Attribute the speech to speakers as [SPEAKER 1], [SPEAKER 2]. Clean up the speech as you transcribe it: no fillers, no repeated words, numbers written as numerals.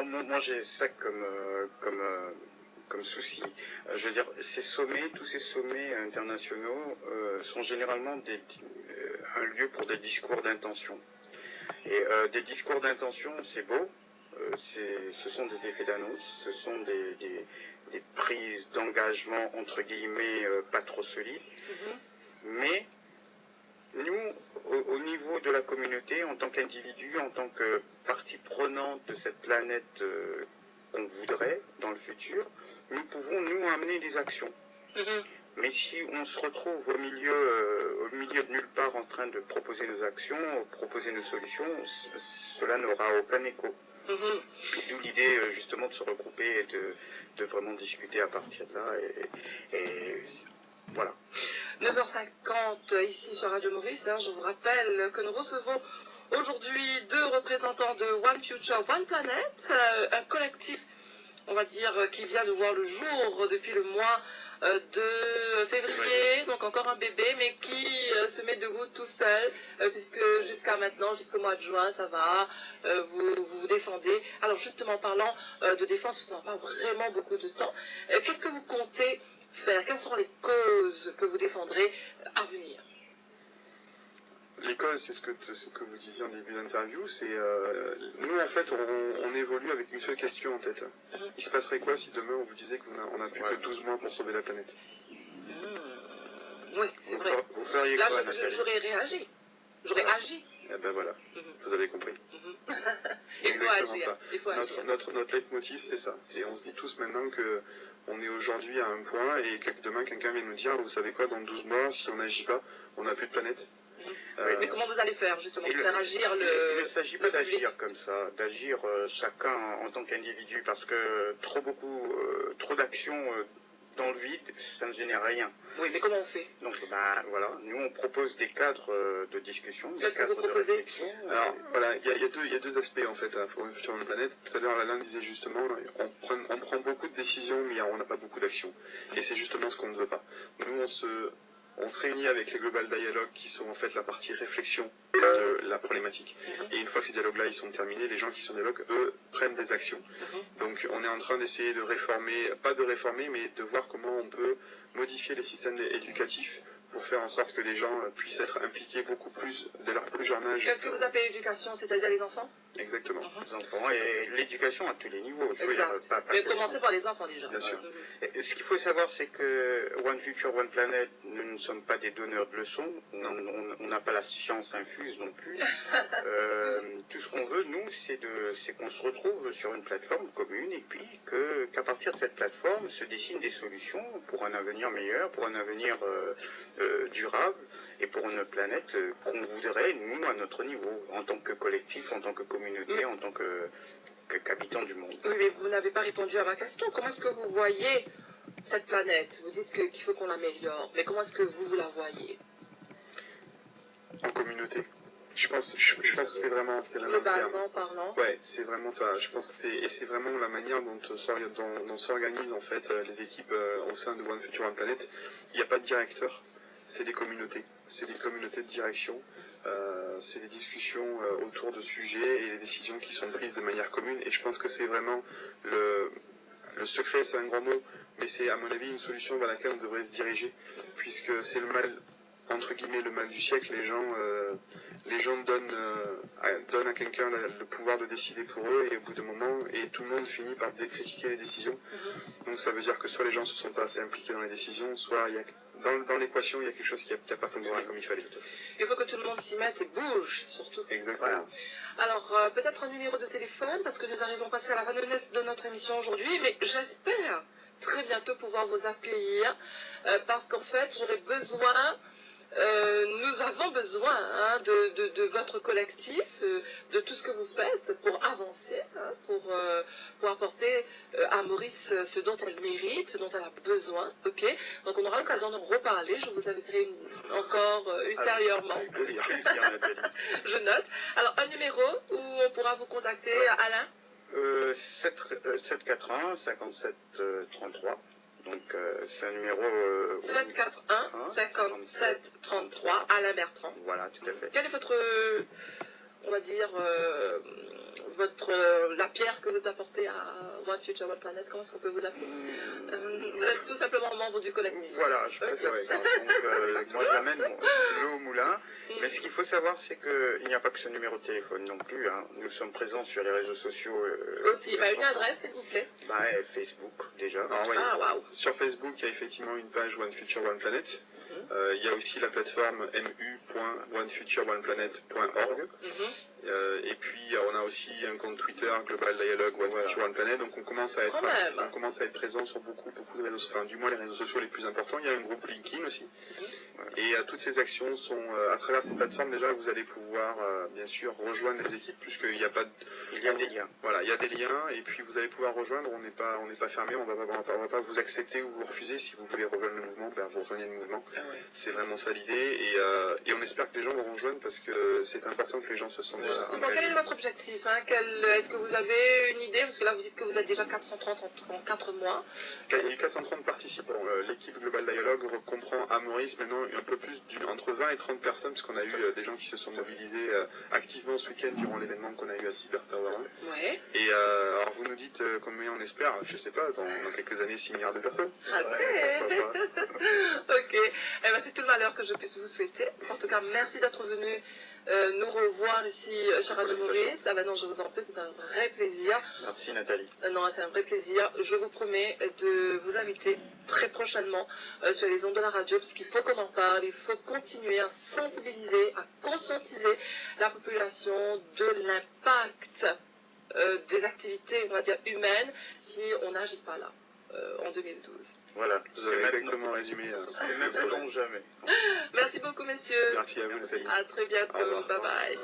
[SPEAKER 1] moi j'ai ça comme souci. Je veux dire, tous ces sommets internationaux sont généralement un lieu pour des discours d'intention. Et des discours d'intention, c'est beau, ce sont des effets d'annonce, ce sont des prises d'engagement, entre guillemets, pas trop solides. Mais nous, au niveau de la communauté, en tant qu'individu, en tant que partie prenante de cette planète qu'on voudrait dans le futur, nous pouvons, nous, amener des actions. Mais si on se retrouve au milieu de nulle part en train de proposer nos actions, proposer nos solutions, cela n'aura aucun écho. D'où l'idée justement de se regrouper et de vraiment discuter à partir de là. Et voilà.
[SPEAKER 2] 9h50 ici sur Radio Maurice. Je vous rappelle que nous recevons aujourd'hui 2 représentants de One Future, One Planet, un collectif, on va dire, qui vient de voir le jour depuis le mois de février, donc encore un bébé, mais qui se met debout tout seul, puisque jusqu'à maintenant, jusqu'au mois de juin, ça va, vous défendez. Alors justement, parlant de défense, parce qu'on n'a pas vraiment beaucoup de temps, qu'est-ce que vous comptez faire? Quelles sont les causes que vous défendrez à venir?
[SPEAKER 3] Les causes, c'est ce que vous disiez en début d'interview, c'est nous en fait on évolue avec une seule question en tête. Il se passerait quoi si demain on vous disait qu'on n'a plus que 12 mois pour sauver la planète?
[SPEAKER 2] Oui, c'est vrai.
[SPEAKER 1] Vous feriez
[SPEAKER 2] là,
[SPEAKER 1] quoi,
[SPEAKER 2] j'aurais réagi. J'aurais agi.
[SPEAKER 3] Eh ben voilà, vous avez compris.
[SPEAKER 2] Il faut agir.
[SPEAKER 3] Notre leitmotiv, c'est ça. On se dit tous maintenant que on est aujourd'hui à un point et que demain quelqu'un vient nous dire, vous savez quoi, dans 12 mois, si on n'agit pas, on n'a plus de planète.
[SPEAKER 2] Mais comment vous allez faire justement pour faire agir
[SPEAKER 1] il ne s'agit pas d'agir comme ça, d'agir chacun en tant qu'individu, parce que trop d'actions dans le vide, ça ne génère rien.
[SPEAKER 2] Oui, mais comment on fait?
[SPEAKER 1] Donc voilà, nous on propose des cadres de discussion.
[SPEAKER 2] Qu'est-ce que vous proposez?
[SPEAKER 3] Alors voilà, il y a deux aspects en fait sur une planète. Tout à l'heure Alain disait justement, on prend beaucoup de décisions mais on n'a pas beaucoup d'actions. Et c'est justement ce qu'on ne veut pas. Nous on se réunit avec les Global Dialogues qui sont en fait la partie réflexion de la problématique. Et une fois que ces dialogues-là ils sont terminés, les gens qui sont dialogues, eux, prennent des actions. Donc on est en train d'essayer de réformer, pas de réformer, mais de voir comment on peut modifier les systèmes éducatifs pour faire en sorte que les gens puissent être impliqués beaucoup plus dès leur plus jeune âge.
[SPEAKER 2] Qu'est-ce que vous appelez éducation? C'est-à-dire les enfants?
[SPEAKER 3] Exactement.
[SPEAKER 1] Les enfants et l'éducation à tous les niveaux.
[SPEAKER 2] Mais commencez par les enfants déjà.
[SPEAKER 3] Bien sûr.
[SPEAKER 1] Ce qu'il faut savoir, c'est que One Future, One Planet, nous ne sommes pas des donneurs de leçons. On n'a pas la science infuse non plus. Tout ce qu'on veut, nous, c'est qu'on se retrouve sur une plateforme commune et puis qu'à partir de cette plateforme se dessinent des solutions pour un avenir meilleur, pour un avenir durable et pour une planète qu'on voudrait, nous, à notre niveau, en tant que collectif, en tant que communauté, en tant qu'habitants du monde.
[SPEAKER 2] Oui, mais vous n'avez pas répondu à ma question. Comment est-ce que vous voyez cette planète? Vous dites qu'il faut qu'on l'améliore, mais comment est-ce que vous la voyez?
[SPEAKER 3] En communauté. Je pense que c'est vraiment le
[SPEAKER 2] globalement parlant.
[SPEAKER 3] Ouais, c'est vraiment ça. Je pense que c'est vraiment la manière dont s'organisent en fait les équipes au sein de One Future One Planet. Il n'y a pas de directeur, c'est des communautés. C'est des communautés de direction. C'est des discussions autour de sujets et les décisions qui sont prises de manière commune. Et je pense que c'est vraiment le secret, c'est un grand mot, mais c'est à mon avis une solution vers laquelle on devrait se diriger, puisque c'est le mal, entre guillemets, le mal du siècle. Les gens donnent à quelqu'un le pouvoir de décider pour eux et au bout d'un moment, et tout le monde finit par critiquer les décisions. Donc ça veut dire que soit les gens se sont pas assez impliqués dans les décisions, soit dans l'équation, il y a quelque chose qui n'a pas fonctionné comme il fallait.
[SPEAKER 2] Il faut que tout le monde s'y mette et bouge, surtout.
[SPEAKER 3] Exactement. Voilà.
[SPEAKER 2] Alors, peut-être un numéro de téléphone, parce que nous arrivons presque à la fin de notre émission aujourd'hui, mais j'espère très bientôt pouvoir vous accueillir, parce qu'en fait, j'aurais besoin... nous avons besoin de votre collectif, de tout ce que vous faites pour avancer, pour apporter à Maurice ce dont elle mérite, ce dont elle a besoin. Ok, donc on aura l'occasion de reparler. Je vous inviterai encore ultérieurement.
[SPEAKER 1] Avec plaisir.
[SPEAKER 2] Je note. Alors un numéro où on pourra vous contacter, Alain.
[SPEAKER 1] 741 57 33. Donc c'est un numéro...
[SPEAKER 2] 741 57 33, Alain Bertrand.
[SPEAKER 1] Voilà, tout à fait.
[SPEAKER 2] Quel est votre, on va dire, la pierre que vous apportez à One Future One Planet, comment est-ce qu'on peut vous appeler? Vous êtes tout simplement membre du collectif.
[SPEAKER 1] Voilà, je préfère ça. Donc, moi, j'amène l'eau au moulin. Mais ce qu'il faut savoir, c'est qu'il n'y a pas que ce numéro de téléphone non plus. Hein. Nous sommes présents sur les réseaux sociaux.
[SPEAKER 2] Aussi, une adresse, s'il vous plaît.
[SPEAKER 1] Facebook, déjà.
[SPEAKER 2] Waouh.
[SPEAKER 3] Sur Facebook, il y a effectivement une page One Future One Planet. Il y a aussi la plateforme mu.onefutureoneplanet.org. Et puis on a aussi un compte Twitter, Global Dialogue One Future One Planet. Donc on commence à être présent sur beaucoup de réseaux sociaux, du moins les réseaux sociaux les plus importants. Il y a un groupe LinkedIn aussi. Et toutes ces actions sont à travers cette plateforme. Déjà, vous allez pouvoir bien sûr rejoindre les équipes, puisqu'il y a pas
[SPEAKER 1] il y a des liens.
[SPEAKER 3] Voilà, il y a des liens, et puis vous allez pouvoir rejoindre. On n'est pas fermé, on va pas vous accepter ou vous refuser. Si vous voulez rejoindre le mouvement, vous rejoignez le mouvement. C'est vraiment ça l'idée, et on espère que les gens vont rejoindre, parce que c'est important que les gens se sentent.
[SPEAKER 2] Justement, quel est votre objectif, hein? Est-ce que vous avez une idée? Parce que là, vous dites que vous êtes déjà 430 en 4 mois.
[SPEAKER 3] Il y a eu 430 participants. L'équipe Global Dialogue comprend à Maurice maintenant un peu plus entre 20 et 30 personnes, parce qu'on a eu des gens qui se sont mobilisés activement ce week-end durant l'événement qu'on a eu à Cyber Tower 1.
[SPEAKER 2] Ouais.
[SPEAKER 3] Et alors vous nous dites combien on espère, je sais pas, dans quelques années 6 milliards de personnes.
[SPEAKER 2] Ok. C'est tout le malheur que je puisse vous souhaiter. En tout cas, merci d'être venu nous revoir ici chez Radio Maurice. Non, je vous en prie, c'est un vrai plaisir.
[SPEAKER 1] Merci Nathalie.
[SPEAKER 2] Non, c'est un vrai plaisir. Je vous promets de vous inviter très prochainement sur les ondes de la radio, parce qu'il faut qu'on en parle, il faut continuer à sensibiliser, à conscientiser la population de l'impact des activités, on va dire, humaines, si on n'agit pas là. En 2012.
[SPEAKER 3] Voilà, vous avez exactement résumé.
[SPEAKER 1] C'est maintenant jamais.
[SPEAKER 2] Merci beaucoup, messieurs.
[SPEAKER 3] Merci à vous, Nathalie.
[SPEAKER 2] À très bientôt. Bye bye.